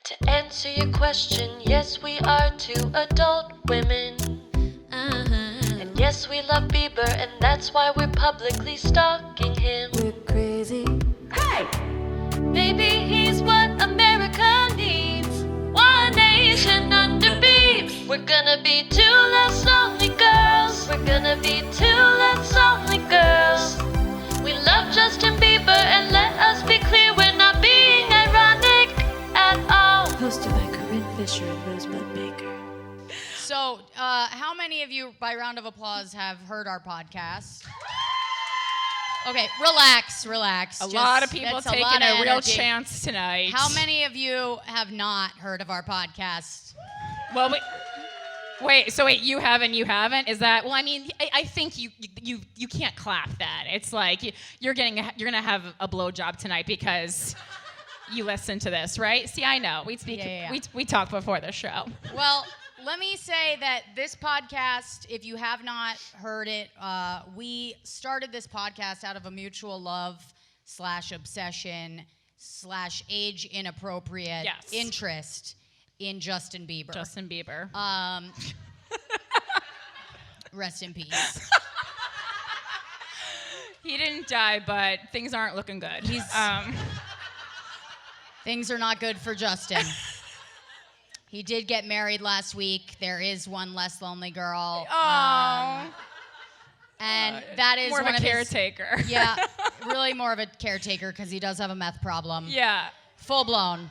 To answer your question, yes, we are two adult women. And yes, we love Bieber, and that's why we're publicly stalking him. We're crazy. Hey! Maybe he's what America needs. One nation under Biebs. We're gonna be two less lonely girls. We're gonna be two less lonely girls. We love Justin Bieber, and let us be clear, we're not being ironic at all. Hosted by Corinne Fisher and Rosebud Baker. So, how many of you, by round of applause, have heard our podcast? Okay, relax. A lot of people taking a real chance tonight. How many of you have not heard of our podcast? Well, wait, you haven't? Is that, well, I mean, I think you can't clap that. It's like you're gonna have a blowjob tonight because you listen to this, right? See, I know. We talked before the show. Well, let me say that this podcast, if you have not heard it, we started this podcast out of a mutual love / obsession / age inappropriate interest in Justin Bieber. Rest in peace. He didn't die, but things aren't looking good. Things are not good for Justin. He did get married last week. There is one less lonely girl. And that is more one of a caretaker. Really more of a caretaker because he does have a meth problem. Yeah. Full blown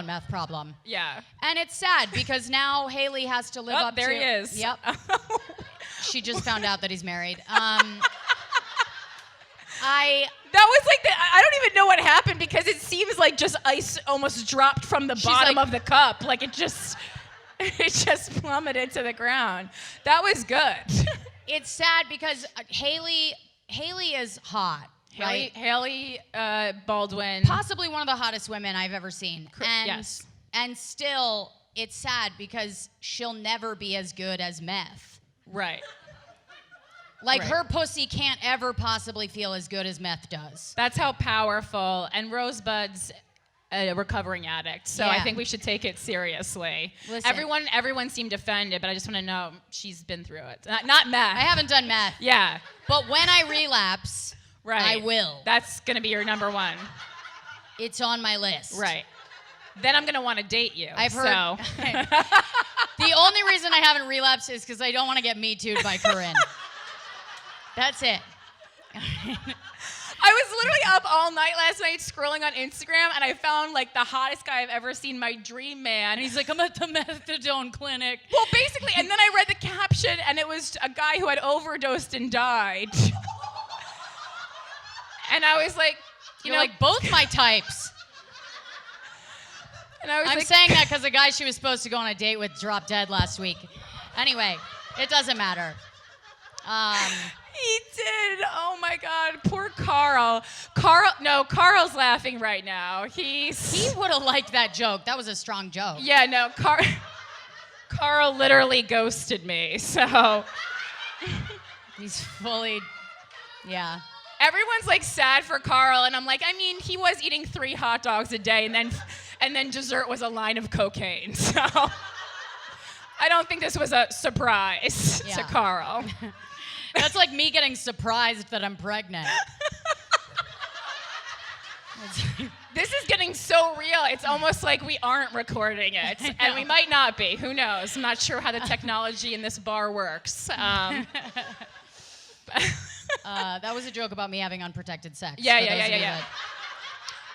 meth problem. Yeah. And it's sad because now Hailey has to live up to... there he is. Yep. She just found out that he's married. That was like I don't even know what happened because it seems like just ice almost dropped from the bottom of the cup. Like it just plummeted to the ground. That was good. It's sad because Hailey is hot, right? Hailey Baldwin. Possibly one of the hottest women I've ever seen. Yes. And still, it's sad because she'll never be as good as meth. Right. Like, her pussy can't ever possibly feel as good as meth does. That's how powerful. And Rosebud's a recovering addict, so I think we should take it seriously. Listen. Everyone seemed offended, but I just want to know she's been through it. Not meth. I haven't done meth. Yeah. But when I relapse, I will. That's going to be your number one. It's on my list. Right. Then I'm going to want to date you. I've heard. The only reason I haven't relapsed is because I don't want to get Me Too'd by Corinne. That's it. I was literally up all night last night scrolling on Instagram, and I found like the hottest guy I've ever seen, my dream man. And he's like, I'm at the methadone clinic. Well, basically, and then I read the caption, and it was a guy who had overdosed and died. And I was like, You're like, both my types. And I was I'm saying that because the guy she was supposed to go on a date with dropped dead last week. Anyway, it doesn't matter. He did. Oh my God, poor Carl. Carl's laughing right now. He would have liked that joke. That was a strong joke. Yeah, no, Carl literally ghosted me. So he's fully, yeah. Everyone's like sad for Carl, and I'm like, I mean, he was eating 3 hot dogs a day, and then dessert was a line of cocaine. So I don't think this was a surprise to Carl. That's like me getting surprised that I'm pregnant. This is getting so real. It's almost like we aren't recording it. And we might not be. Who knows? I'm not sure how the technology in this bar works. That was a joke about me having unprotected sex. Yeah.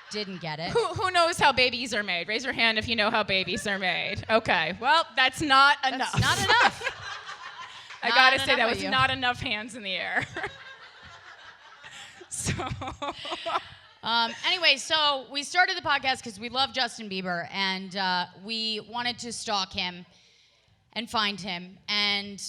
Didn't get it. Who knows how babies are made? Raise your hand if you know how babies are made. Okay. Well, that's not enough. That's not enough. I gotta say, that was not enough hands in the air. So. Anyway, so we started the podcast because we love Justin Bieber, and we wanted to stalk him and find him, and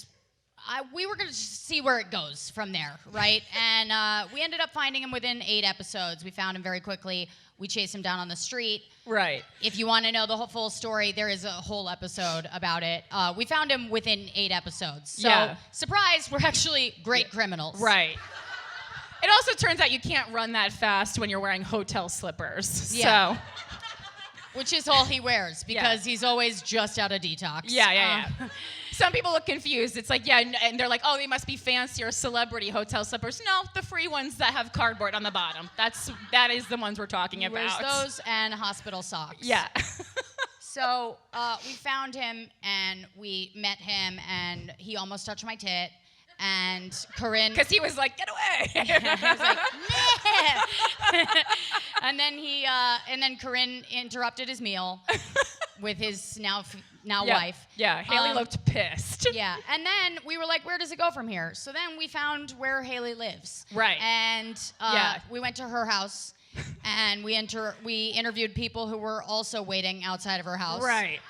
we were going to see where it goes from there, right? And we ended up finding him within 8 episodes. We found him very quickly. We chased him down on the street. Right. If you want to know the full story, there is a whole episode about it. We found him within 8 episodes. So, surprise, we're actually great criminals. Right. It also turns out you can't run that fast when you're wearing hotel slippers. Yeah. So Which is all he wears because Yeah. he's always just out of detox. Yeah. Some people look confused. It's like, yeah, and they're like, oh, they must be fancier celebrity hotel slippers. No, the free ones that have cardboard on the bottom. That is the ones we're talking He wears about. those and hospital socks. Yeah. So we found him and we met him and he almost touched my tit. And Corinne, Because he was like, get away. he was like, "Nah." and then Corinne interrupted his meal with his now wife. Yeah, Hailey looked pissed. Yeah, and then we were like, where does it go from here? So then we found where Hailey lives. Right. And we went to her house, and we interviewed people who were also waiting outside of her house. Right.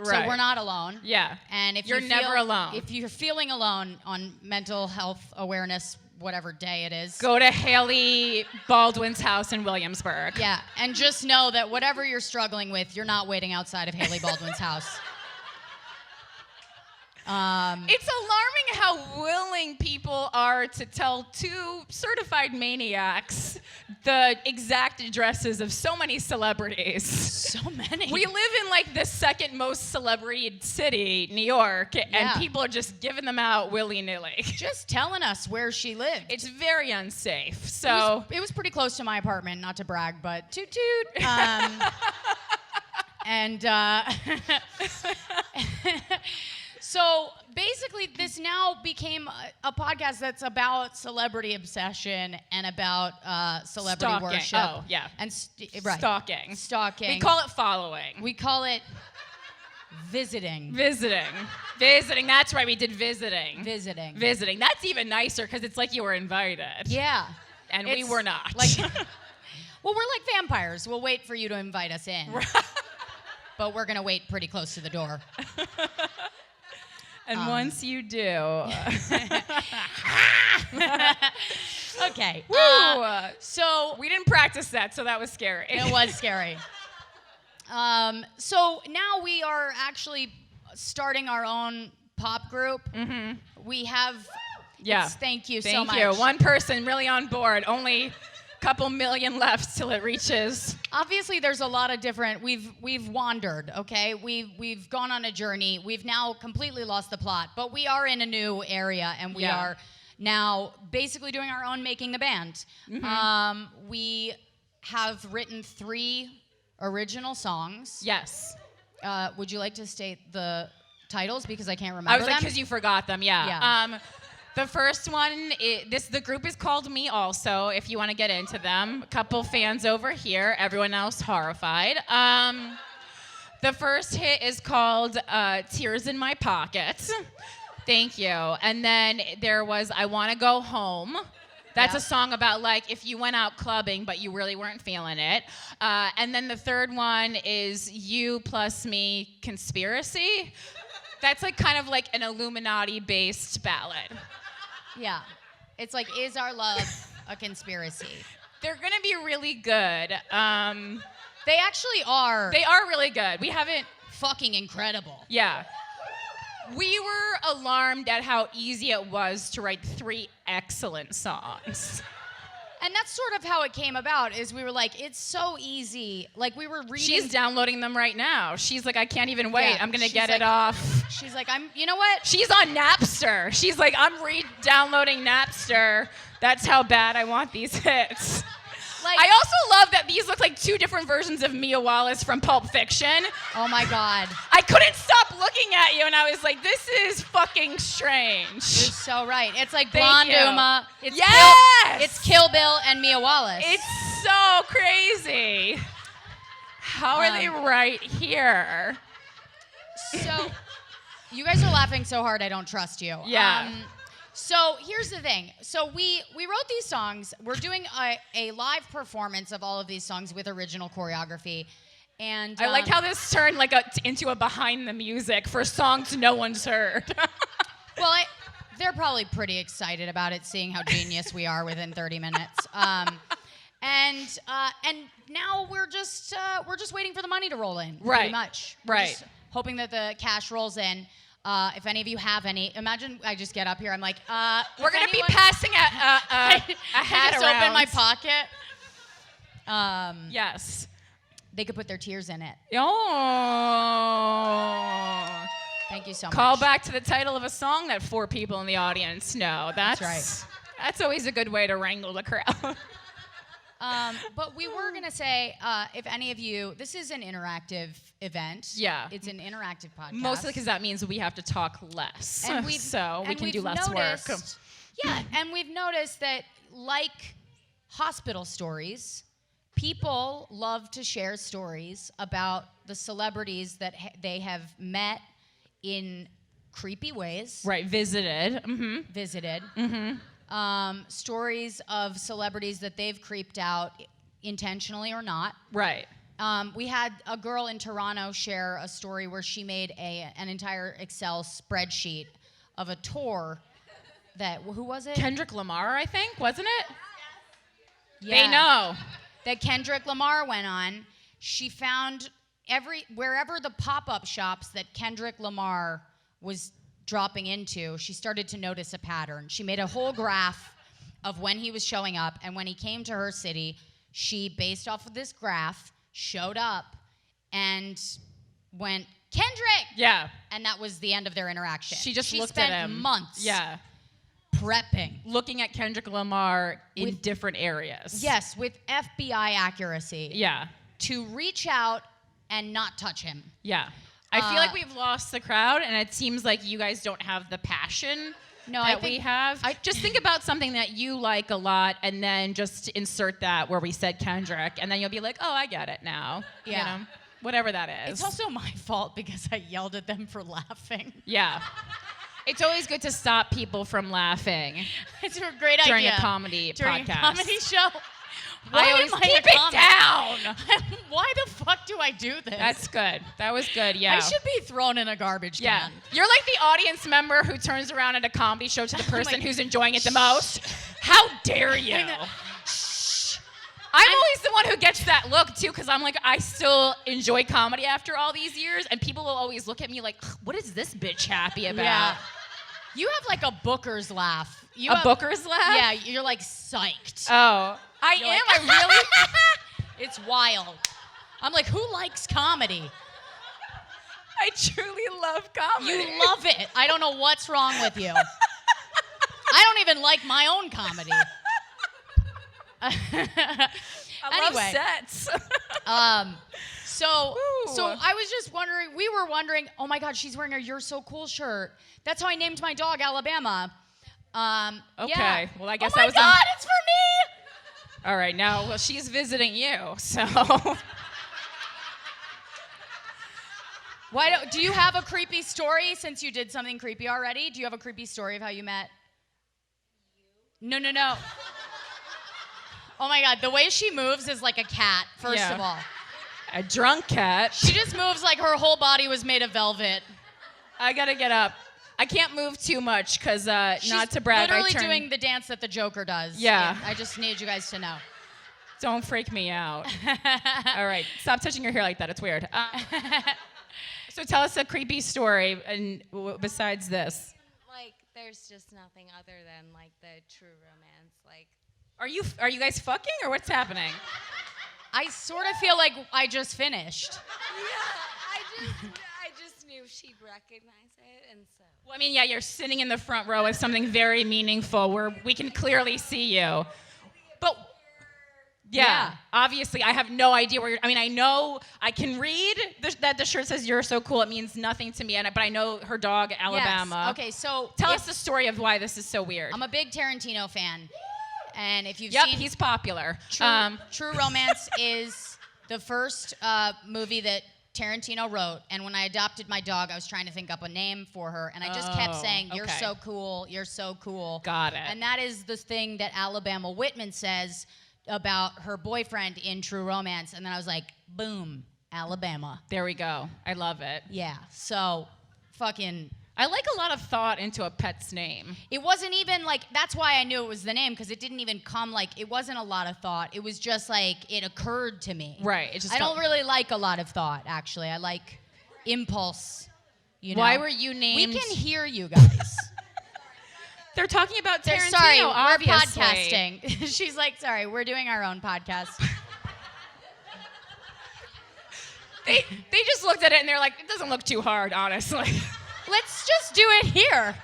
So we're not alone. Yeah. And if You're never alone. If you're feeling alone on Mental Health Awareness, whatever day it is, Go to Hailey Baldwin's house in Williamsburg. yeah, and just know that whatever you're struggling with, you're not waiting outside of Hailey Baldwin's house. It's alarming how willing people are to tell two certified maniacs the exact addresses of so many celebrities. So many. We live in like the second most celebrity city, New York, and Yeah. people are just giving them out willy-nilly. just telling us where she lived. It's very unsafe. It So was, it was pretty close to my apartment, not to brag, but toot toot. So basically, this now became a podcast that's about celebrity obsession and about celebrity Stalking. worship. Oh, yeah. And right. Stalking. Stalking. We call it following. We call it visiting. Visiting. Visiting. That's right. We did visiting. Visiting. Visiting. That's even nicer because it's like you were invited. Yeah. And we It's were not. Like, well, we're like vampires. We'll wait for you to invite us in. But we're going to wait pretty close to the door. And once you do. Okay. Woo! So We didn't practice that, so that was scary. it was scary. So now we are actually starting our own pop group. Mm-hmm. We have. Yeah. Thank you so Thank much. you. One person really on board. Only a couple million left till it reaches. Obviously, there's a lot of different. We've wandered. Okay, we've gone on a journey. We've now completely lost the plot, but we are in a new area, and we Yeah. are now basically doing our own making the band. Mm-hmm. We have written 3 original songs. Yes. Would you like to state the titles because I can't remember I was like, them? because you forgot them, yeah. Yeah. The first one, the group is called Me Also, if you want to get into them. A couple fans over here, everyone else horrified. The first hit is called Tears in My Pocket. Thank you. And then there was I Want to Go Home. That's Yeah. a song about like if you went out clubbing but you really weren't feeling it. And then the third one is You Plus Me Conspiracy. That's like kind of like an Illuminati-based ballad. Yeah, it's like, is our love a conspiracy? They're gonna be really good. They actually are. They are really good. We haven't, fucking incredible. yeah. We were alarmed at how easy it was to write 3 excellent songs. And that's sort of how it came about, is we were like, it's so easy. Like, we were reading. She's downloading them right now. She's like, I can't even wait. Yeah, I'm gonna she's get like- it off. She's like, you know what? She's on Napster. She's like, I'm re-downloading Napster. That's how bad I want these hits. Like, I also love that these look like 2 different versions of Mia Wallace from Pulp Fiction. oh my God. I couldn't stop looking at you, and I was like, this is fucking strange. You're so right. It's like Thank Blonde you. Uma. It's Yes! It's Kill Bill and Mia Wallace. It's so crazy. How are they right here? So, you guys are laughing so hard I don't trust you. Yeah. So here's the thing. So we wrote these songs. We're doing a live performance of all of these songs with original choreography. And I like how this turned like into a behind the music for songs no one's heard. well, they're probably pretty excited about it, seeing how genius we are within 30 minutes. And now we're just waiting for the money to roll in. Right. Pretty much. We're Right. just hoping that the cash rolls in. If any of you have any, imagine I just get up here. I'm like, We're gonna be passing a hat I just around. open my pocket. Yes. they could put their tears in it. Oh. Thank you so much. Call back to the title of a song that 4 people in the audience know. That's right. That's always a good way to wrangle the crowd. But we were going to say, if any of you, this is an interactive event. Yeah. It's an interactive podcast. Mostly because that means we have to talk less. And so we can do less work. Yeah, and we've noticed that, like hospital stories, people love to share stories about the celebrities that they have met in creepy ways. Right, visited. Mm-hmm. Visited. Mm-hmm. Stories of celebrities that they've creeped out intentionally or not. Right. We had a girl in Toronto share a story where she made an entire Excel spreadsheet of a tour that, who was it? Kendrick Lamar, I think, wasn't it? Yeah. They know. That Kendrick Lamar went on. She found wherever the pop-up shops that Kendrick Lamar was dropping into, she started to notice a pattern. She made a whole graph of when he was showing up, and when he came to her city, she, based off of this graph, showed up and went, Kendrick! Yeah. And that was the end of their interaction. She looked at spent him. months prepping. Looking at Kendrick Lamar in different areas. Yes, with FBI accuracy. Yeah. To reach out and not touch him. Yeah. I feel like we've lost the crowd, and it seems like you guys don't have the passion that we have. Just think about something that you like a lot, and then just insert that where we said Kendrick, and then you'll be like, oh, I get it now. Yeah. You know? Whatever that is. It's also my fault because I yelled at them for laughing. Yeah. It's always good to stop people from laughing. It's a great during idea. A comedy during podcast. a comedy show. I always keep it down. Why the fuck do I do this? That's good. That was good, yeah. I should be thrown in a garbage Yeah. can. You're like the audience member who turns around at a comedy show to the person who's enjoying it the most. How dare you? I'm always the one who gets that look, too, because I'm like, I still enjoy comedy after all these years, and people will always look at me like, what is this bitch happy about? Yeah. You have like a Booker's laugh. Booker's laugh? Yeah, you're like psyched. Oh. I You're am. like, I really. It's wild. I'm like, who likes comedy? I truly love comedy. You love it. I don't know what's wrong with you. I don't even like my own comedy. I love sets. So I was just wondering, we were wondering, oh my God, she's wearing a You're So Cool shirt. That's how I named my dog, Alabama. Okay. Yeah. Well, I guess oh that was my God, it's for me! All right, now, well, she's visiting you, so. Do you have a creepy story since you did something creepy already? Do you have a creepy story of how you met? No. Oh my God, the way she moves is like a cat, first of all. A drunk cat. She just moves like her whole body was made of velvet. I gotta get up. I can't move too much because, not to brag, literally doing the dance that the Joker does. Yeah. I just need you guys to know. Don't freak me out. All right, stop touching your hair like that. It's weird. So tell us a creepy story, and besides this. Like, there's just nothing other than, like, the true romance. Like, are you guys fucking, or what's happening? I sort of feel like I just finished. yeah, I just knew she'd recognize it, and so. Well, I mean, yeah, you're sitting in the front row with something very meaningful where we can clearly see you. But yeah, obviously, I have no idea where I know I can read that the shirt says You're So Cool. It means nothing to me, but I know her dog, Alabama. Yes. Okay, so tell us the story of why this is so weird. I'm a big Tarantino fan. And if you've seen... Yep, he's popular. True Romance is the first movie that Tarantino wrote, and when I adopted my dog, I was trying to think up a name for her, and I just kept saying, You're so cool, you're so cool. Got it. And that is the thing that Alabama Whitman says about her boyfriend in True Romance, and then I was like, boom, Alabama. There we go. I love it. Yeah, so fucking... I like a lot of thought into a pet's name. It wasn't even like, that's why I knew it was the name, because it didn't even come like, it wasn't a lot of thought. It was just like, it occurred to me. Right. It just I don't really like a lot of thought, actually. I like impulse, you know. Why were you named? We can hear you guys. They're talking about Tarantino, sorry, obviously. we're podcasting. She's like, sorry, we're doing our own podcast. They just looked at it and they're like, it doesn't look too hard, honestly. Let's just do it here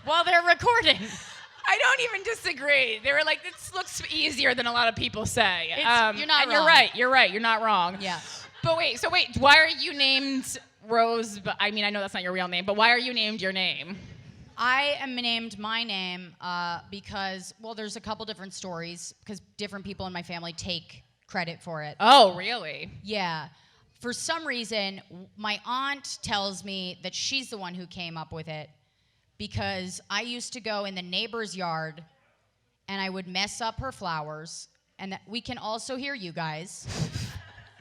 while they're recording. I don't even disagree. They were like, this looks easier than a lot of people say. You're not and wrong. You're right. You're not wrong. Yeah. But wait, why are you named Rose? I mean, I know that's not your real name, but why are you named your name? I am named my name because, well, there's a couple different stories because different people in my family take credit for it. Oh, really? Yeah. For some reason, my aunt tells me that she's the one who came up with it because I used to go in the neighbor's yard and I would mess up her flowers, and that we can also hear you guys.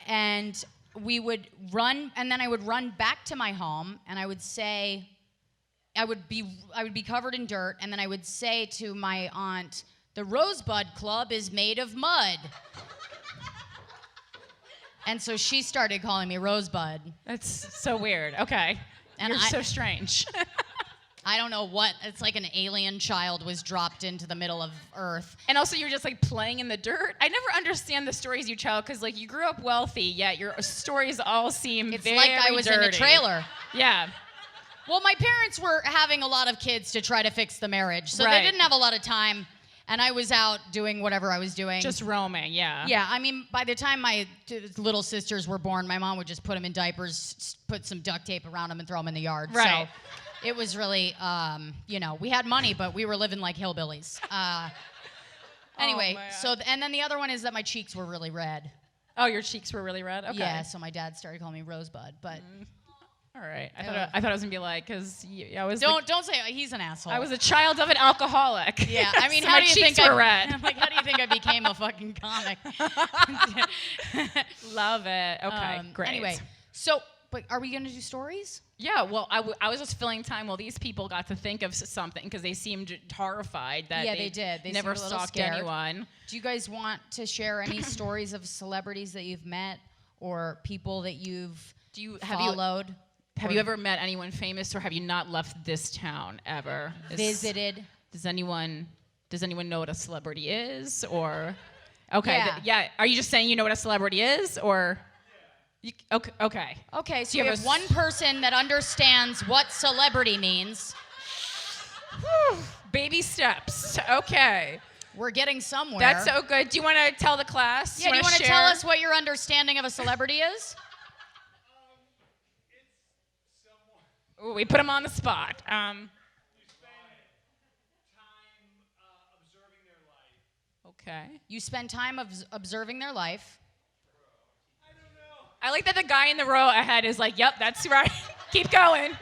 And we would run, and then I would run back to my home, and I would say, I would be covered in dirt, and then I would say to my aunt, "The Rosebud Club is made of mud." And so she started calling me Rosebud. That's so weird. Okay. And You're so strange. I don't know what, it's like an alien child was dropped into the middle of Earth. And also, you're just like playing in the dirt. I never understand the stories you tell because like you grew up wealthy, yet your stories all seem It's very like I was in a dirty. trailer. Yeah. Well, my parents were having a lot of kids to try to fix the marriage, so Right. they didn't have a lot of time, and I was out doing whatever I was doing. Just roaming, yeah. Yeah, I mean, by the time my little sisters were born, my mom would just put them in diapers, put some duct tape around them, and throw them in the yard. Right. So it was really, we had money, but we were living like hillbillies. Anyway, man. and then the other one is that my cheeks were really red. Oh, your cheeks were really red? Okay. Yeah, so my dad started calling me Rosebud, but All right. I thought it was going to be like, because I was don't say he's an asshole. I was a child of an alcoholic. Yeah, I mean, So how my do you cheeks think were red. I'm like, how do you think I became a fucking comic? Love it. Okay, great. Anyway, so, but are we going to do stories? Yeah, well, I was just filling time while these people got to think of something because they seemed horrified that Yeah, they did. They never seemed a little stalked scared. anyone. Do you guys want to share any stories of celebrities that you've met or people that you've followed? Have you ever met anyone famous, or have you not left this town ever? Visited? Does anyone know what a celebrity is, or? Okay, Yeah. yeah. Are you just saying you know what a celebrity is, or? Okay. Okay. Okay, so you you have have a one person that understands what celebrity means. Baby steps. Okay. We're getting somewhere. That's so good. Do you want to tell the class? Yeah, do you want to share? tell us what your understanding of a celebrity is? Ooh, we put him on the spot. Okay. You spend time observing their life. I like that the guy in the row ahead is like, yep, that's right. Keep going.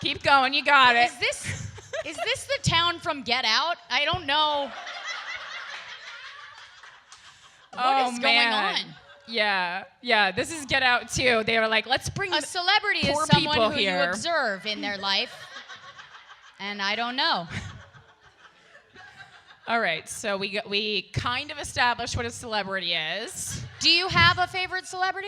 Keep going. You got it. Is this the town from Get Out? I don't know. What is going on? Yeah. This is Get Out too. They were like, let's bring A celebrity is poor someone people who here. you observe in their life. And I don't know. All right, so we kind of established what a celebrity is. Do you have a favorite celebrity?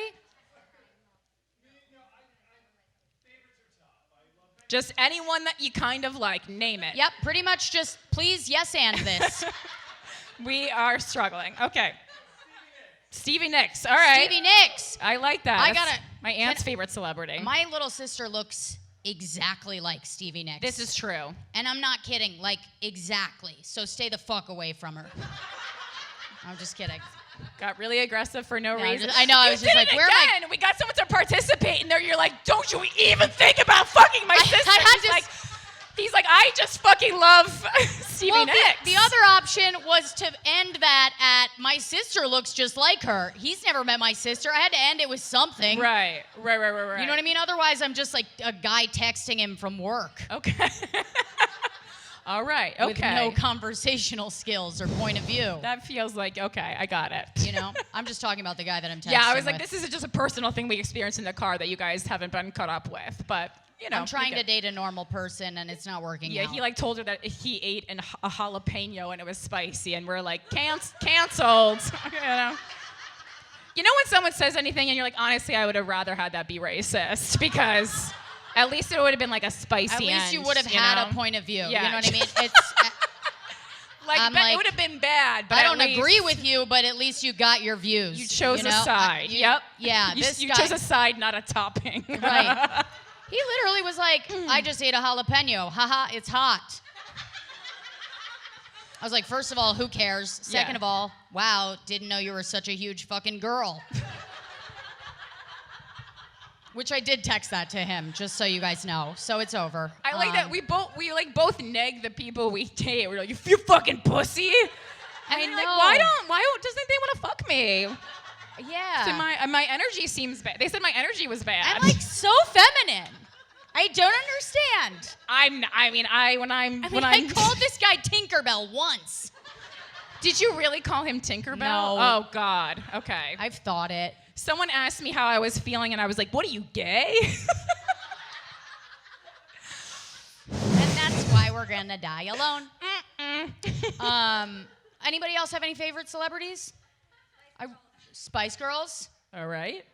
Just anyone that you kind of like, name it. Yep, pretty much just please yes and this. We are struggling. Okay. Stevie Nicks. All right. Stevie Nicks. I like that. I That's gotta- my aunt's favorite celebrity. My little sister looks exactly like Stevie Nicks. This is true. And I'm not kidding, like exactly. So stay the fuck away from her. I'm just kidding. Got really aggressive for no No, reason. I know, I was just did like, it where am I- again. We got someone to participate, and there you're like, don't you even think about fucking my sister? He's like, I just fucking love Stevie Well, Nicks. the other option was to end that at my sister looks just like her. He's never met my sister. I had to end it with something. Right. You know what I mean? Otherwise, I'm just like a guy texting him from work. Okay. All right. Okay. With no conversational skills or point of view. That feels like, okay, I got it. You know? I'm just talking about the guy that I'm texting Yeah, I was like, with. this is just a personal thing we experienced in the car that you guys haven't been caught up with. But, you know. I'm trying to date a normal person, and it's not working Yeah, out. he like told her that he ate a jalapeno and it was spicy, and we're like, canceled. You know? You know when someone says anything and you're like, honestly, I would have rather had that be racist because at least it would have been like a spicy At least end, you would have you had know? a point of view. Yeah. You know what I mean? It's I'm it would have been bad. But I at don't least agree with you, but at least you got your views. You chose know? a side. Yep. Yeah, You, this you guy. chose a side, not a topping. Right. He literally was like, I just ate a jalapeno. Haha, it's hot. I was like, first of all, who cares? Second of all, wow, didn't know you were such a huge fucking girl. Which I did text that to him, just so you guys know. So it's over. I like that we both neg the people we date. We're like, you fucking pussy. And I like, know. why doesn't they want to fuck me? Yeah. So my energy seems bad. They said my energy was bad. I'm like so feminine. I don't understand. I called this guy Tinkerbell once. Did you really call him Tinkerbell? No. Oh God. Okay. I've thought it. Someone asked me how I was feeling, and I was like, "What are you, gay?" And that's why we're gonna die alone. Anybody else have any favorite celebrities? Spice Girls. All right.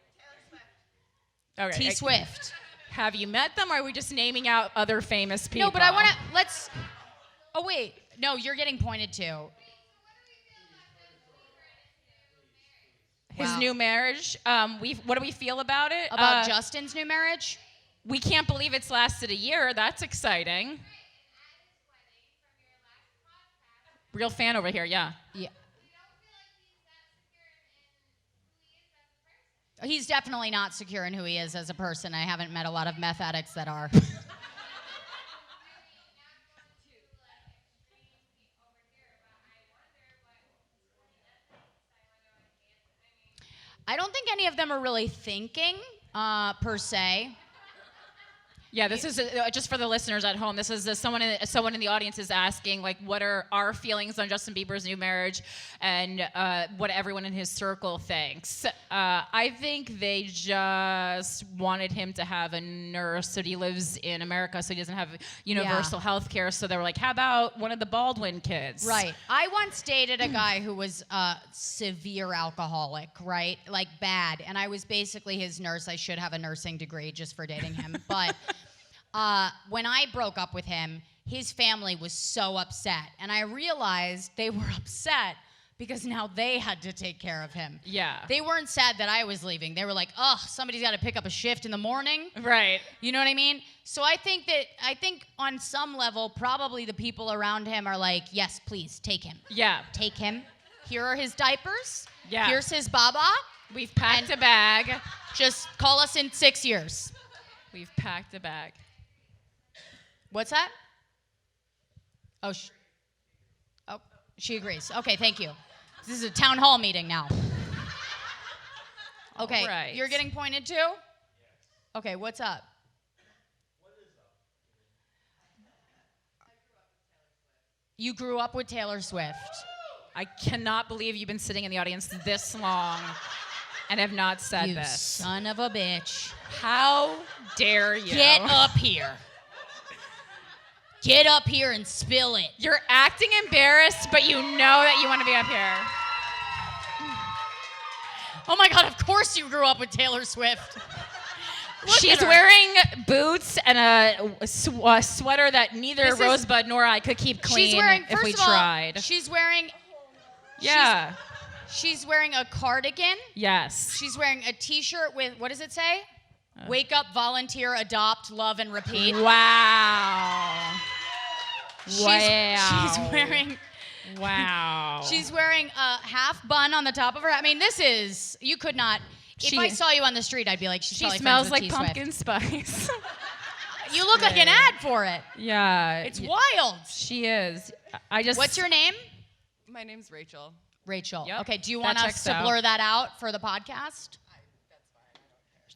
Okay. T Swift. Have you met them, or are we just naming out other famous people? No, but I want to. Let's. Oh wait. No, you're getting pointed to. His Wow. new marriage. What do we feel about it? About Justin's new marriage? We can't believe it's lasted a year. That's exciting. Real fan over here, yeah. Yeah. He's definitely not secure in who he is as a person. I haven't met a lot of meth addicts that are. I don't think any of them are really thinking, per se. Yeah, this is just for the listeners at home. This is someone in the audience is asking, like, what are our feelings on Justin Bieber's new marriage, and what everyone in his circle thinks. I think they just wanted him to have a nurse, so he lives in America, so he doesn't have universal health care. So they were like, how about one of the Baldwin kids? Right. I once dated a guy who was a severe alcoholic, right? Like bad. And I was basically his nurse. I should have a nursing degree just for dating him. But when I broke up with him, his family was so upset. And I realized they were upset because now they had to take care of him. Yeah. They weren't sad that I was leaving. They were like, oh, somebody's got to pick up a shift in the morning. Right. You know what I mean? So I think on some level, probably the people around him are like, yes, please, take him. Yeah. Take him. Here are his diapers. Yeah. Here's his baba. We've packed a bag. Just call us in 6 years. We've packed a bag. What's that? Oh, she agrees. Okay, thank you. This is a town hall meeting now. Okay, All right. You're getting pointed to? Okay, what's up? You grew up with Taylor Swift. I cannot believe you've been sitting in the audience this long and have not said You this. son of a bitch. How dare you? Get up here. Get up here and spill it. You're acting embarrassed, but you know that you want to be up here. Oh my God, of course you grew up with Taylor Swift. She's wearing boots and a sweater that neither Rosebud nor I could keep clean if we tried. She's wearing... Yeah. She's wearing a cardigan. Yes. She's wearing a T-shirt with, what does it say? Wake up, volunteer, adopt, love, and repeat. Wow. She's wearing... Wow. She's wearing a half bun on the top of her. I mean, this is... You could not... If I saw you on the street, I'd be like, she's probably smells friends with like T. pumpkin Swift. spice. You look like an ad for it. Yeah. It's wild. She is. What's your name? My name's Rachael. Rachel. Yep. Okay, do you That want us checks to out. blur that out for the podcast?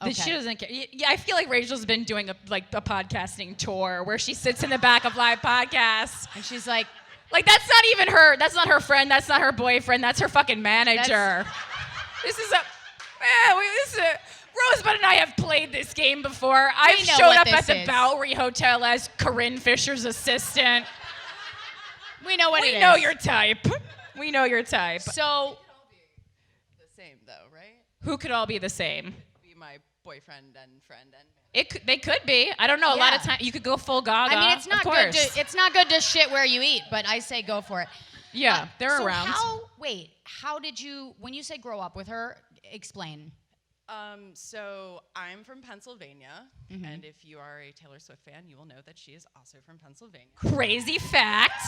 Okay. She doesn't care. Yeah, I feel like Rachel's been doing a podcasting tour where she sits in the back of live podcasts. And she's like, That's not even her. That's not her friend. That's not her boyfriend. That's her fucking manager. Rosebud and I have played this game before. I've know showed what up at this the is. Bowery Hotel as Corinne Fisher's assistant. we know what it is. We know your type. We know your type. So, The same though, right? Who could all be the same? Be my boyfriend and friend and. They could be. I don't know. A lot of Yeah. time you could go full gaga. I mean, it's not of good. course. It's not good to shit where you eat, but I say go for it. Yeah, they're so around. How did you? When you say grow up with her, explain. So I'm from Pennsylvania, and if you are a Taylor Swift fan, you will know that she is also from Pennsylvania. Crazy fact.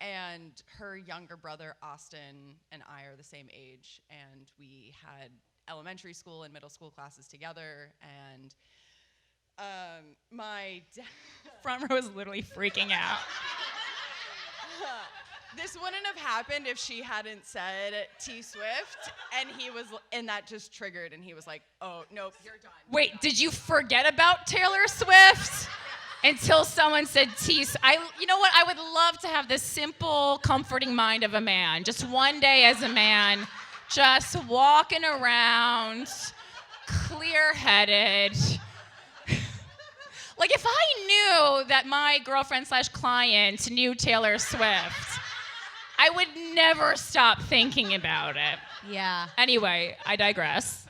And her younger brother Austin and I are the same age, and we had elementary school and middle school classes together. And my Front row is literally freaking out. this wouldn't have happened if she hadn't said T Swift, and that just triggered, and he was like, "Oh nope, you're done." Wait, did you forget about Taylor Swift until someone said T? You know what? I would love to have the simple, comforting mind of a man. Just one day as a man, just walking around, clear-headed. Like if I knew that my girlfriend/client knew Taylor Swift, I would never stop thinking about it. Yeah. Anyway, I digress.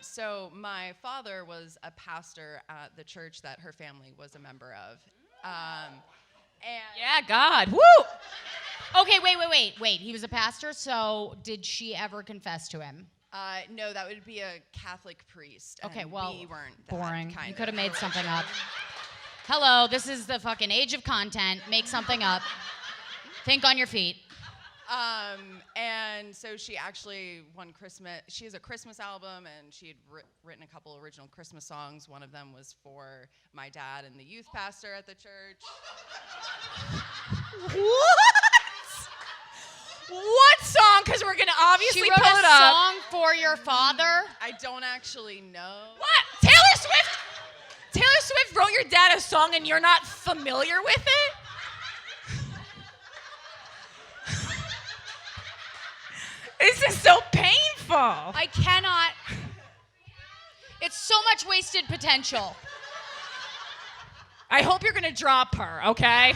So my father was a pastor at the church that her family was a member of. And Yeah, God. Woo! Okay, wait. He was a pastor, so did she ever confess to him? no, that would be a Catholic priest. Okay, and well, we weren't that boring. kind You of could have made something up. Hello, this is the fucking age of content. Make something up. Think on your feet. And so she actually won Christmas. She has a Christmas album, and she had written a couple original Christmas songs. One of them was for my dad and the youth pastor at the church. What song? Because we're gonna obviously She wrote pull it a up. song for your father. I don't actually know. What? Taylor Swift? Taylor Swift wrote your dad a song, and you're not familiar with it? This is so painful. I cannot. It's so much wasted potential. I hope you're gonna drop her, okay?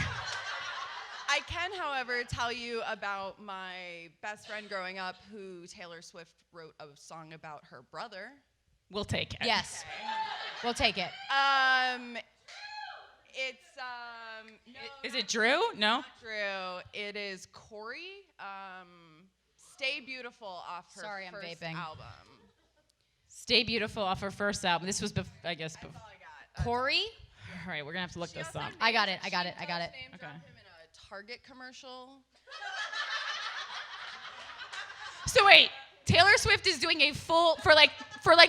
I can, however, tell you about my best friend growing up who Taylor Swift wrote a song about her brother. We'll take it. Yes. We'll take it. It's no, Is it Drew? No? not Drew. It is Corey. Stay Beautiful off her Sorry, I'm first vaping. album. Stay Beautiful off her first album. This was, I guess, That's all I got. Corey? all right, we're gonna have to look She this also up. named- I got it. she I got name Okay. dropped him in a Target commercial. So wait, Taylor Swift is doing a full for like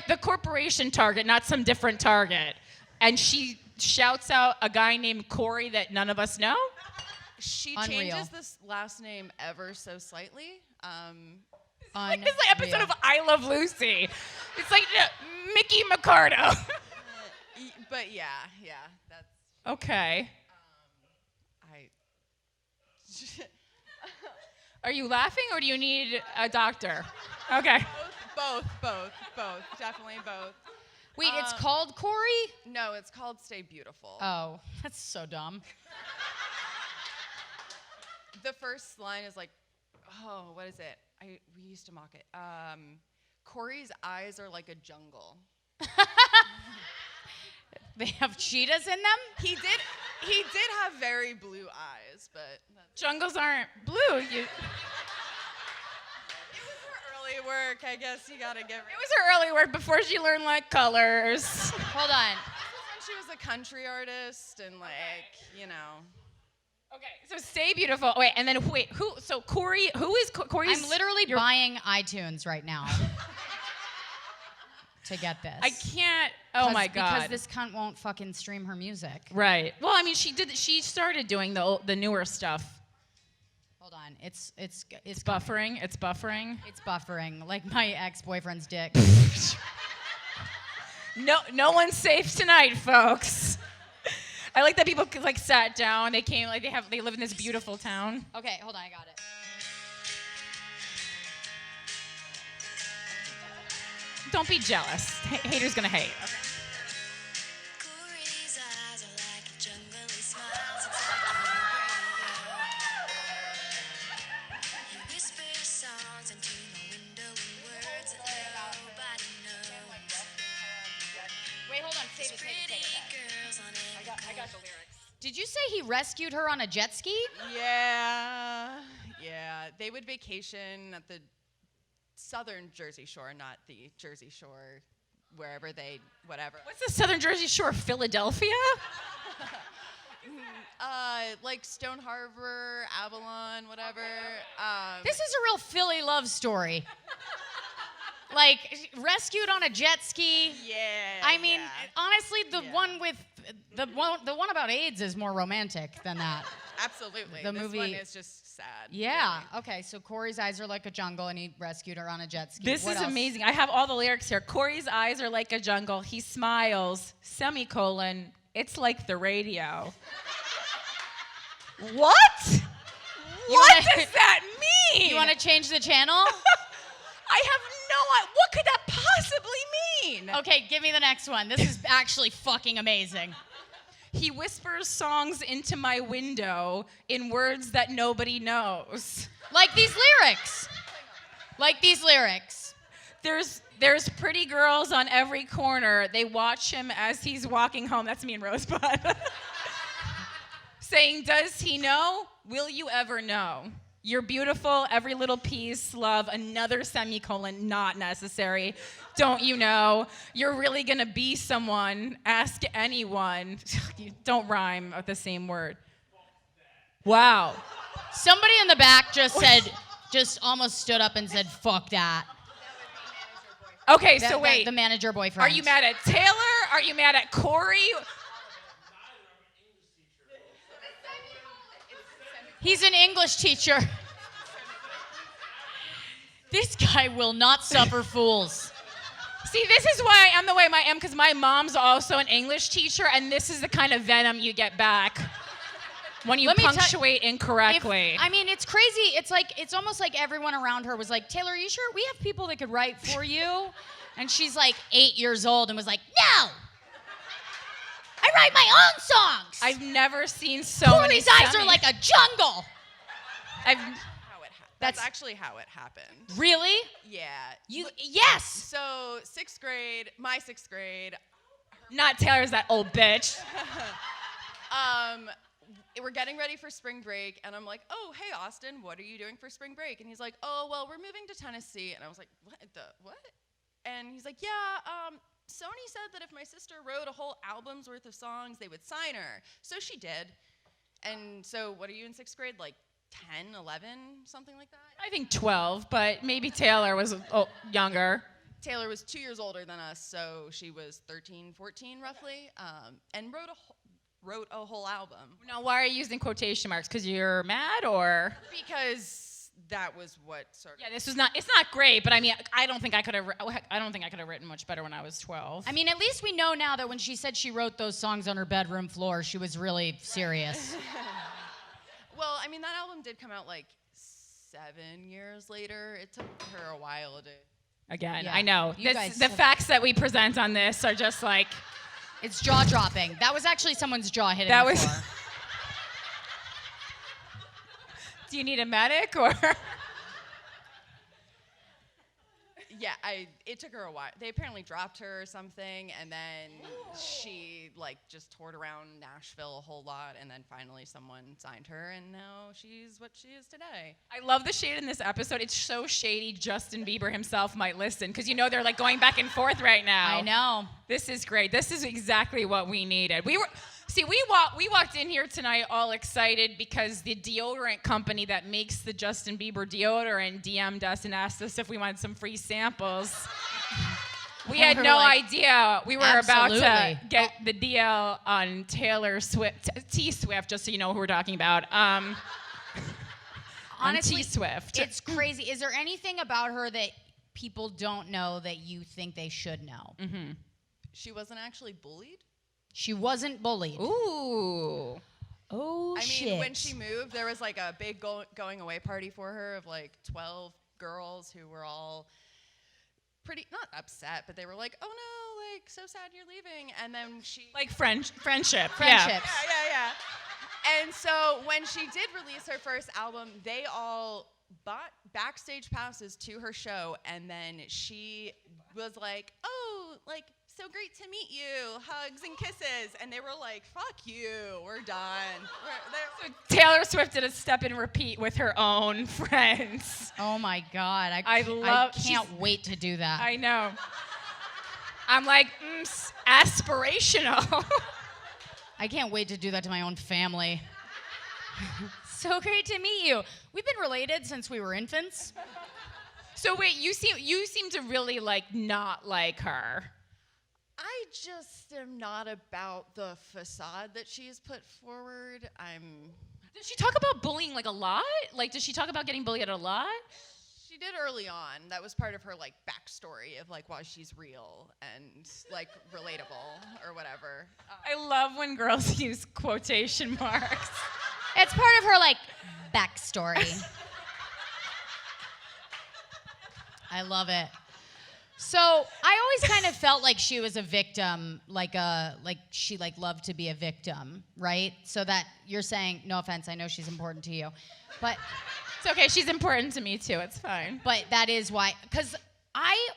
the corporation Target, not some different Target, and she shouts out a guy named Corey that none of us know. She Unreal. changes this last name ever so slightly. Like this like episode of I Love Lucy. It's like Mickey McCardo. But yeah, that's Okay. I. Are you laughing or do you need a doctor? Okay. both, definitely both. Wait, it's called Corey? No, it's called Stay Beautiful. Oh, that's so dumb. The first line is like, oh, what is it? We used to mock it. Corey's eyes are like a jungle. They have cheetahs in them? He did have very blue eyes, but that's, Jungles aren't blue. it was her early work. I guess you gotta give her. It was her early work before she learned like colors. Hold on. This was when she was a country artist and Okay, so Stay Beautiful. Wait, and then wait, who? So Corey, who is Corey's? I'm literally buying iTunes right now to get this. I can't. Oh my god. Because this cunt won't fucking stream her music. Right. Well, I mean, she did. She started doing the newer stuff. Hold on. It's Buffering. It's buffering. It's buffering like my ex-boyfriend's dick. No one's safe tonight, folks. I like that people like sat down. They came like they live in this beautiful town. Okay, hold on. I got it. Don't be jealous. Haters gonna hate. CORY'S eyes are like a jungle. He smiles inside the radio. He whispers songs into my window in words that nobody These pretty girls on every I got the lyrics. Did you say he rescued her on a jet ski? Yeah. They would vacation at the southern Jersey Shore, not the Jersey Shore, wherever they, whatever. What's the Southern Jersey Shore? Philadelphia? Like Stone Harbor, Avalon, whatever. This is a real Philly love story. Like, rescued on a jet ski. Yeah. I mean, yeah. honestly, the Yeah. one with the one about AIDS is more romantic than that. Absolutely. The this movie- one is just sad. Yeah. really. Okay. So Corey's eyes are like a jungle, and he rescued her on a jet ski. This What is else? amazing. I have all the lyrics here. Corey's eyes are like a jungle. He smiles, semicolon, it's like the radio. What? What wanna- does that mean? You want to change the channel? I have no idea. What could that possibly mean? Okay, give me the next one. This is actually fucking amazing. He whispers songs into my window in words that nobody knows. Like these lyrics. Like these lyrics. There's pretty girls on every corner. They watch him as he's walking home. That's me and Rosebud. Saying, does he know? Will you ever know? You're beautiful, every little piece, love, another semicolon, not necessary. Don't you know? You're really gonna be someone, ask anyone. You don't rhyme with the same word. Wow. Somebody in the back just almost stood up and said, fuck that. Okay, That- so wait. The manager boyfriend. Are you mad at Taylor? Are you mad at Corey? He's an English teacher. This guy will not suffer fools. See, this is why I am the way I am, because my mom's also an English teacher, and this is the kind of venom you get back when you Let me tell- punctuate incorrectly. I mean, it's crazy. It's almost like everyone around her was like, Taylor, are you sure we have people that could write for you? And she's like 8 years old and was like, no. I write my own songs. I've never seen so many. Corey's eyes are like a jungle. How it happened. That's That's- actually how it happened. Really? Yeah. Yes. So my sixth grade, Not Taylor's that old bitch. we're getting ready for spring break, and I'm like, oh, hey, Austin, what are you doing for spring break? And he's like, oh, well, we're moving to Tennessee. And I was like, what? And he's like, yeah, Sony said that if my sister wrote a whole album's worth of songs, they would sign her. So she did. And so what are you in sixth grade, like 10, 11, something like that? I think 12, but maybe Taylor was younger. Taylor was 2 years older than us, so she was 13, 14 roughly, and wrote a whole album. Now, why are you using quotation marks? Because you're mad, or? Because that was what sort of... Yeah, it's not great, but I mean, I don't think I could have written much better when I was 12. I mean, at least we know now that when she said she wrote those songs on her bedroom floor, she was really serious. Well, I mean, that album did come out like 7 years later. It took her a while to... Again, Yeah. I know. You guys The have- facts that we present on this are just like, It's jaw-dropping. That was actually someone's jaw hitting That the was- floor. do you need a medic, or? Yeah, it took her a while. They apparently dropped her or something, and then she like just toured around Nashville a whole lot, and then finally someone signed her, and now she's what she is today. I love the shade in this episode. It's so shady. Justin Bieber himself might listen, because you know they're like going back and forth right now. I know. This is great. This is exactly what we needed. We walked in here tonight all excited because the deodorant company that makes the Justin Bieber deodorant DM'd us and asked us if we wanted some free samples. We had We're no like, idea. We were about to absolutely. get the deal on Taylor Swift, T Swift, just so you know who we're talking about. On Honestly, T Swift. It's crazy. Is there anything about her that people don't know that you think they should know? Mm-hmm. She wasn't actually bullied. She wasn't bullied. Ooh. Oh, I shit. mean, when she moved, there was like a big going away party for her of like 12 girls who were all pretty, not upset, but they were like, oh no, like so sad you're leaving. And then she... Like friendship. Yeah. Friendships. Yeah. And so when she did release her first album, they all bought backstage passes to her show, and then she was like, oh, like, so great to meet you, hugs and kisses. And they were like, fuck you, we're done. Taylor Swift did a step and repeat with her own friends. Oh my God. I can't wait to do that. I know. I'm like, aspirational. I can't wait to do that to my own family. So great to meet you. We've been related since we were infants. So wait, you seem to really not like her. I just am not about the facade that she has put forward. Does she talk about bullying a lot? Does she talk about getting bullied a lot? She did early on. That was part of her backstory of why she's real and relatable or whatever. I love when girls use quotation marks. It's part of her backstory. I love it. So I always kind of felt like she was a victim, she loved to be a victim, right? So that you're saying, no offense, I know she's important to you, but it's okay. She's important to me too. It's fine. But that is why, because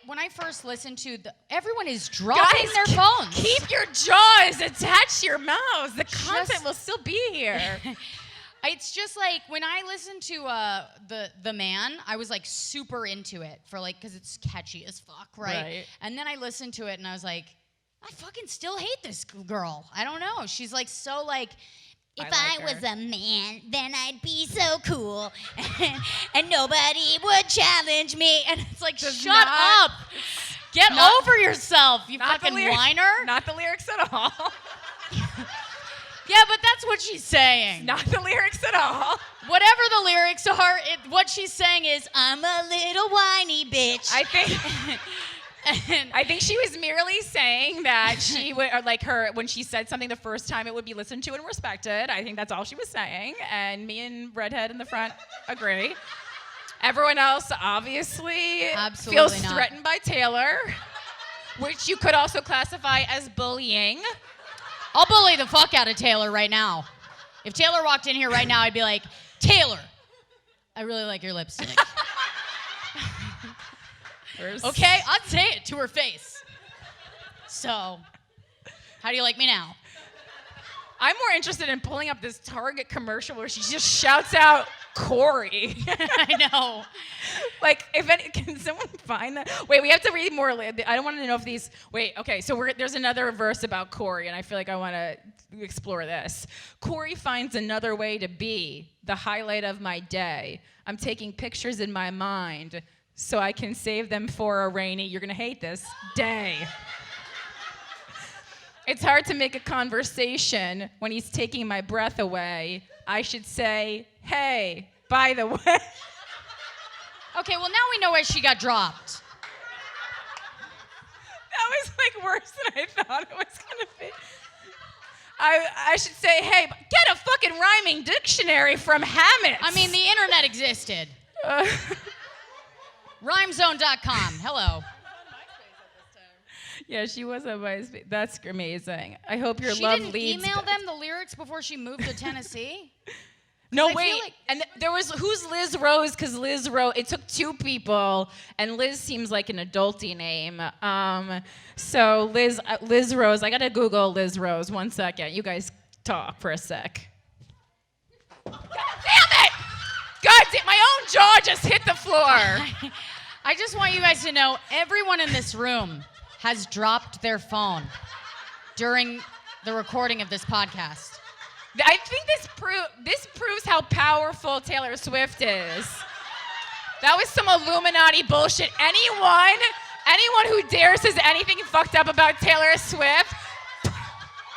when I first listened to everyone is dropping their phones. Keep your jaws attached to your mouths. The content will still be here. It's just when I listened to the Man, I was super into it for because it's catchy as fuck, right? And then I listened to it and I was like, I fucking still hate this girl. I don't know. She's so if I was a man, then I'd be so cool and nobody would challenge me. And it's shut up. Get over yourself, you fucking whiner. Not the lyrics at all. Yeah, but that's what she's saying. Not the lyrics at all. Whatever the lyrics are, what she's saying is, I'm a little whiny bitch. I think she was merely saying that she would, when she said something the first time, it would be listened to and respected. I think that's all she was saying. And me and Redhead in the front agree. Everyone else obviously feels threatened by Taylor, which you could also classify as bullying. I'll bully the fuck out of Taylor right now. If Taylor walked in here right now, I'd be like, Taylor, I really like your lipstick. Okay, I'd say it to her face. So, how do you like me now? I'm more interested in pulling up this Target commercial where she just shouts out Cory. I know. Can someone find that? Wait, we have to read more. I don't want to know if these. Wait, okay. So there's another verse about Cory, and I feel like I want to explore this. Cory finds another way to be the highlight of my day. I'm taking pictures in my mind so I can save them for a rainy. You're gonna hate this day. It's hard to make a conversation when he's taking my breath away. I should say, hey, by the way. Okay, well, now we know why she got dropped. That was worse than I thought it was gonna be. I should say, hey, get a fucking rhyming dictionary from Hammett. I mean, the internet existed. Rhymezone.com. Hello. Yeah, she was on MySpace. That's amazing. I hope your she love didn't leads. Email them the lyrics before she moved to Tennessee? No, wait. And there was, who's Liz Rose? Because Liz Rose, it took two people, and Liz seems like an adulty name. So Liz Rose, I gotta Google Liz Rose. 1 second. You guys talk for a sec. God damn it! God damn, my own jaw just hit the floor. I just want you guys to know, everyone in this room has dropped their phone during the recording of this podcast. I think this proves how powerful Taylor Swift is. That was some Illuminati bullshit. Anyone who dares says anything fucked up about Taylor Swift,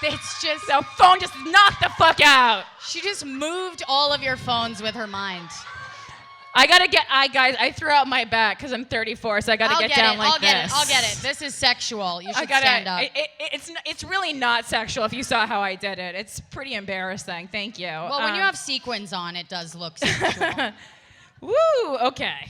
it's just the phone just knocked the fuck out. She just moved all of your phones with her mind. I threw out my back because I'm 34, so I gotta get down like this. I'll get it. This is sexual. You should stand up. It's really not sexual if you saw how I did it. It's pretty embarrassing. Thank you. Well, when you have sequins on, it does look sexual. Woo, okay.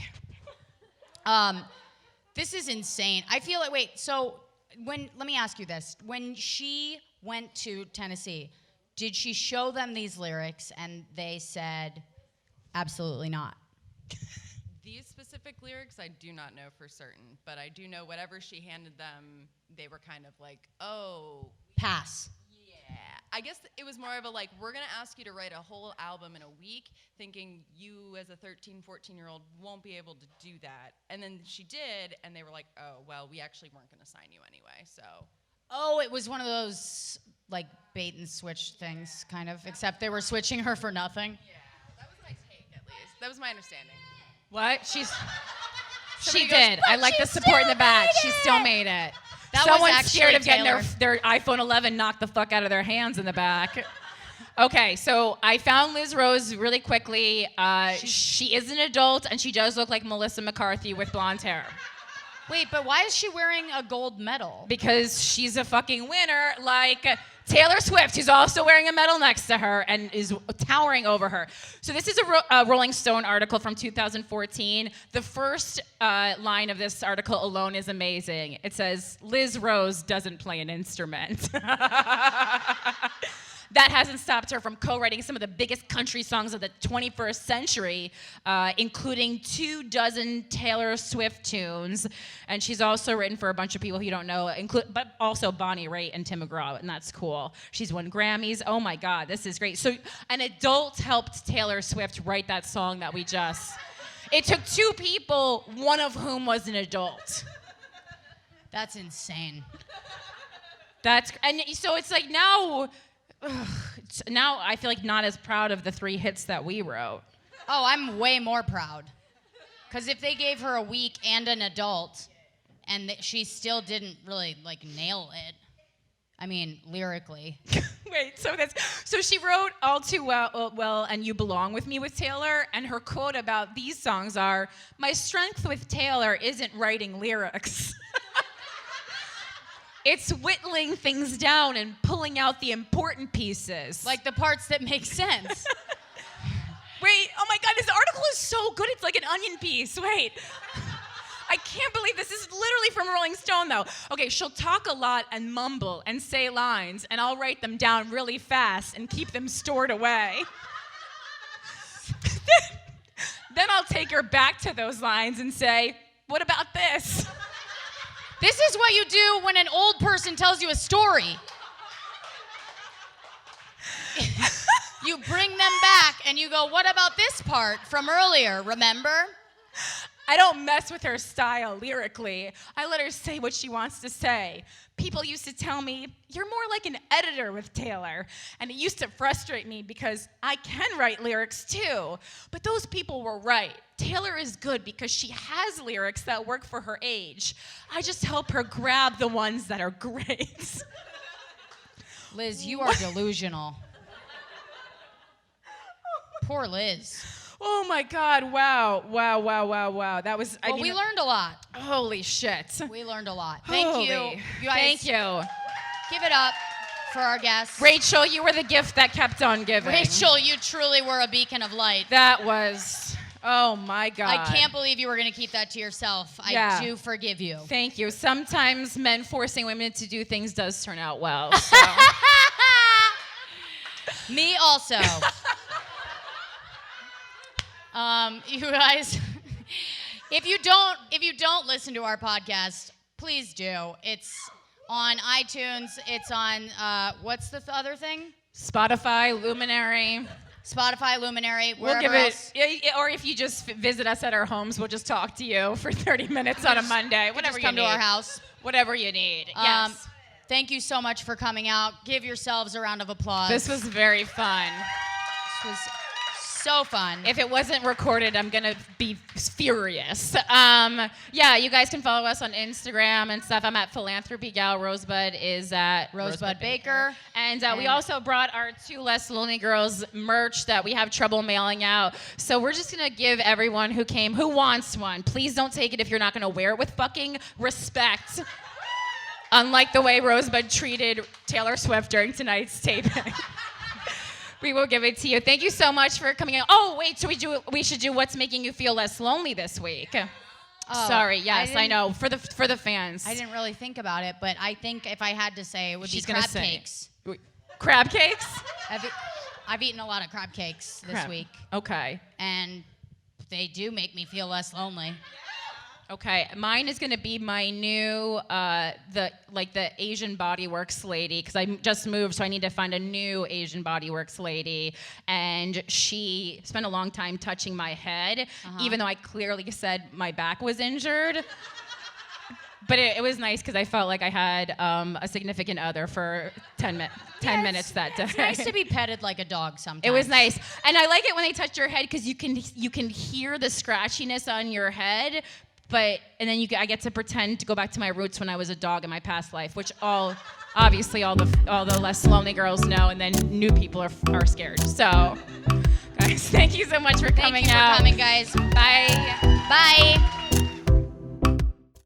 This is insane. I feel like, so let me ask you this. When she went to Tennessee, did she show them these lyrics and they said, absolutely not? these specific lyrics, I do not know for certain, but I do know whatever she handed them, they were kind of like, oh, Pass. yeah. I guess it was more of a like, we're going to ask you to write a whole album in a week, thinking you as a 13, 14-year-old won't be able to do that. And then she did, and they were like, oh, well, we actually weren't going to sign you anyway, so. Oh, it was one of those like bait and switch things, kind of, except they were switching her for nothing. Yeah, that was my take, at least. That was my understanding. What? She Somebody did. goes, I "But like she the support in the still back. made She it!" still made it. That was Someone's actually scared of getting Taylor. their iPhone 11 knocked the fuck out of their hands in the back. Okay, so I found Liz Rose really quickly. She is an adult, and she does look like Melissa McCarthy with blonde hair. Wait, but why is she wearing a gold medal? Because she's a fucking winner, like Taylor Swift, who's also wearing a medal next to her and is towering over her. So this is a Rolling Stone article from 2014. The first line of this article alone is amazing. It says, Liz Rose doesn't play an instrument. That hasn't stopped her from co-writing some of the biggest country songs of the 21st century, including 24 Taylor Swift tunes. And she's also written for a bunch of people who you don't know, but also Bonnie Raitt and Tim McGraw, and that's cool. She's won Grammys. Oh my God, this is great. So an adult helped Taylor Swift write that song that we just... It took two people, one of whom was an adult. That's insane. And so it's like now... Now I feel like not as proud of the 3 hits that we wrote. Oh, I'm way more proud. Because if they gave her a week and an adult, and she still didn't really like nail it, I mean, lyrically. Wait, so she wrote All Too Well and You Belong With Me with Taylor, and her quote about these songs are, "My strength with Taylor isn't writing lyrics." It's whittling things down and pulling out the important pieces. Like the parts that make sense. Wait, oh my God, this article is so good. It's like an onion piece. Wait. I can't believe this is literally from Rolling Stone, though. Okay, she'll talk a lot and mumble and say lines, and I'll write them down really fast and keep them stored away. Then I'll take her back to those lines and say, what about this? This is what you do when an old person tells you a story. You bring them back and you go, what about this part from earlier, remember? I don't mess with her style lyrically. I let her say what she wants to say. People used to tell me, you're more like an editor with Taylor. And it used to frustrate me because I can write lyrics too. But those people were right. Taylor is good because she has lyrics that work for her age. I just help her grab the ones that are great. Liz, you are delusional. Poor Liz. Oh my God, wow. That was, Well, we learned a lot. Holy shit. We learned a lot. Thank you. Holy. You guys, Thank you. give it up for our guests. Rachel, you were the gift that kept on giving. Rachel, you truly were a beacon of light. That was, oh my God. I can't believe you were going to keep that to yourself. Yeah. I do forgive you. Thank you. Sometimes men forcing women to do things does turn out well. So. Me also. You guys, if you don't listen to our podcast, please do. It's on iTunes. It's on what's the other thing? Spotify, Luminary. Spotify, Luminary. We'll give else. it, or if you just visit us at our homes, we'll just talk to you for 30 minutes on a Monday. Whatever Just you come need. to our house. Whatever you need. Yes. Thank you so much for coming out. Give yourselves a round of applause. This was very fun. This was so fun. If it wasn't recorded, I'm going to be furious. Yeah, you guys can follow us on Instagram and stuff. I'm at Philanthropy Gal. Rosebud is at Rosebud Baker. And we also brought our 2 Less Lonely Girls merch that we have trouble mailing out. So we're just going to give everyone who came, who wants one. Please don't take it if you're not going to wear it with fucking respect. Unlike the way Rosebud treated Taylor Swift during tonight's taping. We will give it to you. Thank you so much for coming out. Oh, wait, so we should do What's Making You Feel Less Lonely this week. Oh, Sorry, yes, I know. For the fans. I didn't really think about it, but I think if I had to say, it would She's be gonna crab say. cakes. Crab cakes? I've eaten a lot of crab cakes this week, Okay. and They do make me feel less lonely. Okay, mine is gonna be my new the Asian Body Works lady, because I just moved, so I need to find a new Asian Body Works lady. And she spent a long time touching my head, even though I clearly said my back was injured. But it was nice because I felt like I had a significant other for 10 minutes that day. It's nice to be petted like a dog sometimes. It was nice, and I like it when they touch your head because you can hear the scratchiness on your head. And then I get to pretend to go back to my roots when I was a dog in my past life, which obviously all the less lonely girls know, and then new people are scared. So, guys, thank you so much for coming out. Thank you for coming, guys. Bye. Bye.